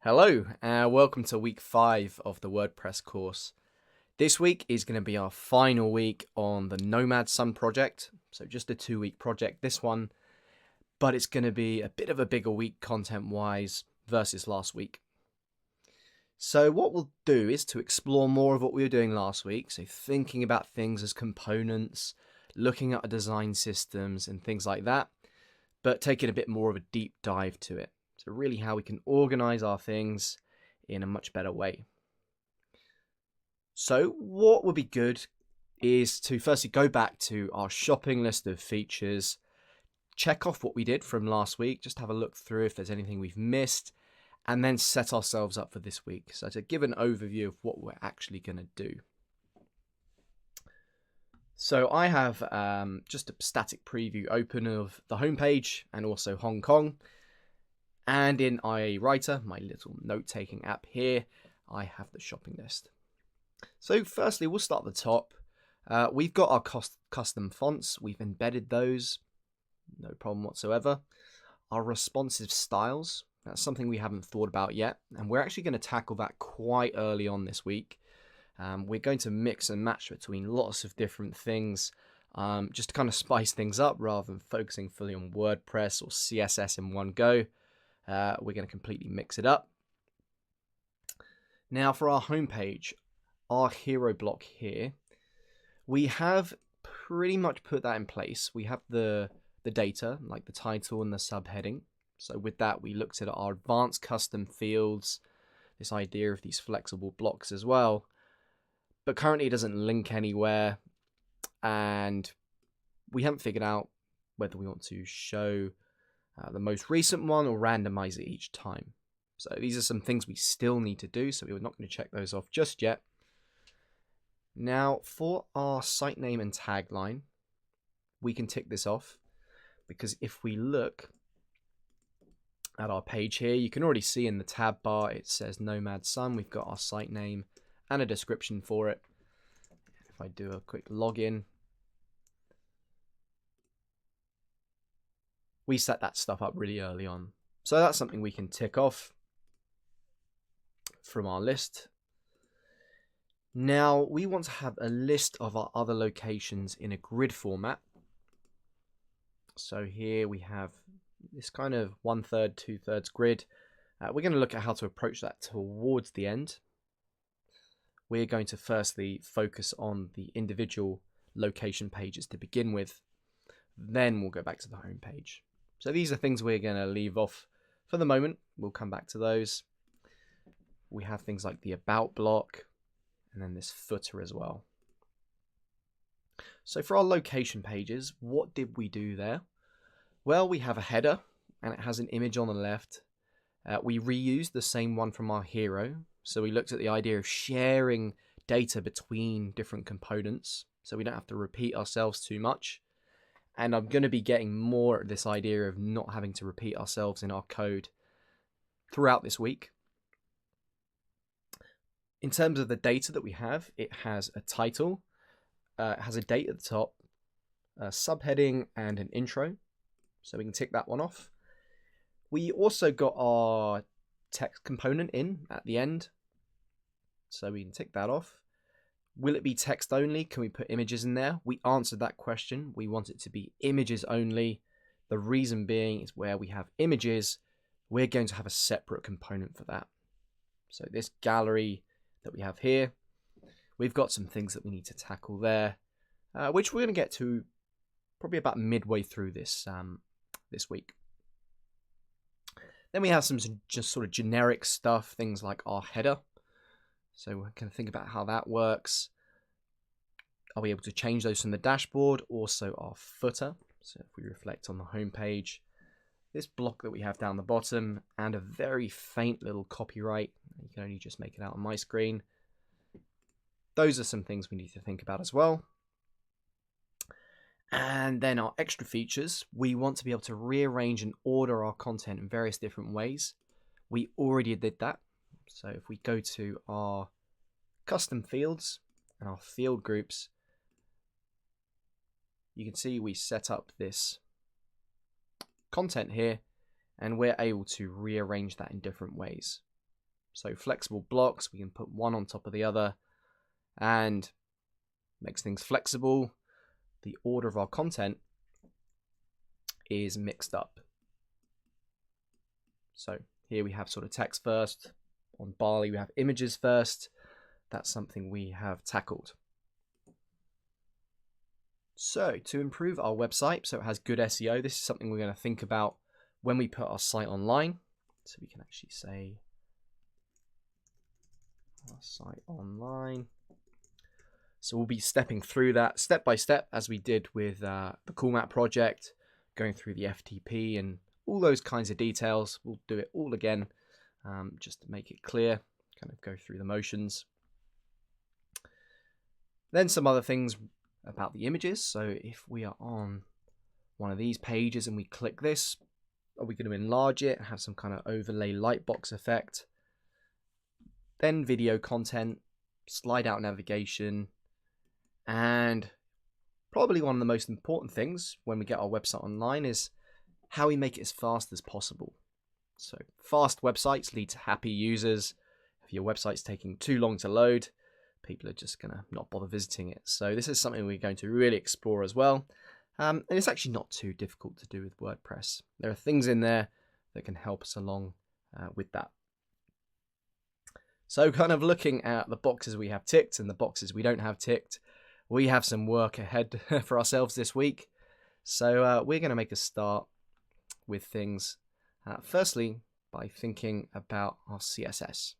Hello, and welcome to week 5 of the WordPress course. This week is going to be our final week on the Nomad Sun project. So just a 2-week project, this one, but it's going to be a bit of a bigger week content-wise versus last week. So what we'll do is to explore more of what we were doing last week. So thinking about things as components, looking at design systems and things like that, but taking a bit more of a deep dive to it. So really how we can organize our things in a much better way. So what would be good is to firstly go back to our shopping list of features, check off what we did from last week, just have a look through if there's anything we've missed, and then set ourselves up for this week. So to give an overview of what we're actually going to do. So I have just a static preview open of the homepage and also Hong Kong. And in IA Writer, my little note-taking app here, I have the shopping list. So firstly, we'll start at the top. We've got our custom fonts. We've embedded those. No problem whatsoever. Our responsive styles. That's something we haven't thought about yet. And we're actually going to tackle that quite early on this week. We're going to mix and match between lots of different things just to kind of spice things up rather than focusing fully on WordPress or CSS in one go. We're going to completely mix it up. Now for our homepage, our hero block here, we have pretty much put that in place. We have the data, like the title and the subheading. So with that, we looked at our advanced custom fields, this idea of these flexible blocks as well. But currently it doesn't link anywhere, and we haven't figured out whether we want to show the most recent one or randomize it each time. So these are some things we still need to do, so we're not going to check those off just yet. Now for our site name and tagline, we can tick this off because if we look at our page here, you can already see in the tab bar it says Nomad Sun. We've got our site name and a description for it. If I do a quick login, we set that stuff up really early on. So that's something we can tick off from our list. Now we want to have a list of our other locations in a grid format. So here we have this kind of 1/3, 2/3 grid. We're going to look at how to approach that towards the end. We're going to firstly focus on the individual location pages to begin with. Then we'll go back to the home page. So these are things we're going to leave off for the moment. We'll come back to those. We have things like the about block and then this footer as well. So for our location pages, what did we do there? Well, we have a header and it has an image on the left. We reused the same one from our hero. So we looked at the idea of sharing data between different components so we don't have to repeat ourselves too much. And I'm going to be getting more at this idea of not having to repeat ourselves in our code throughout this week. In terms of the data that we have, it has a title, it has a date at the top, a subheading, and an intro. So we can tick that one off. We also got our text component in at the end. So we can tick that off. Will it be text only? Can we put images in there? We answered that question. We want it to be images only. The reason being is where we have images, we're going to have a separate component for that. So this gallery that we have here, we've got some things that we need to tackle there, which we're going to get to probably about midway through this this week. Then we have some just sort of generic stuff, things like our header. So we're going to think about how that works. Are we able to change those from the dashboard? Also our footer. So if we reflect on the home page, this block that we have down the bottom and a very faint little copyright. You can only just make it out on my screen. Those are some things we need to think about as well. And then our extra features, we want to be able to rearrange and order our content in various different ways. We already did that. So if we go to our custom fields and our field groups, you can see we set up this content here and we're able to rearrange that in different ways. So flexible blocks, we can put one on top of the other and makes things flexible. The order of our content is mixed up. So here we have sort of text first. On Barley, we have images first. That's something we have tackled. So to improve our website, so it has good SEO, this is something we're going to think about when we put our site online. So we can actually say our site online. So we'll be stepping through that step by step as we did with the Cool Map project, going through the FTP and all those kinds of details. We'll do it all again just to make it clear, kind of go through the motions. Then some other things about the images. So if we are on one of these pages and we click this, are we going to enlarge it and have some kind of overlay lightbox effect? Then video content, slide out navigation, and probably one of the most important things when we get our website online is how we make it as fast as possible. So fast websites lead to happy users. If your website's taking too long to load, people are just going to not bother visiting it. So this is something we're going to really explore as well. And it's actually not too difficult to do with WordPress. There are things in there that can help us along with that. So kind of looking at the boxes we have ticked and the boxes we don't have ticked, we have some work ahead for ourselves this week. So we're going to make a start with things, firstly, by thinking about our CSS.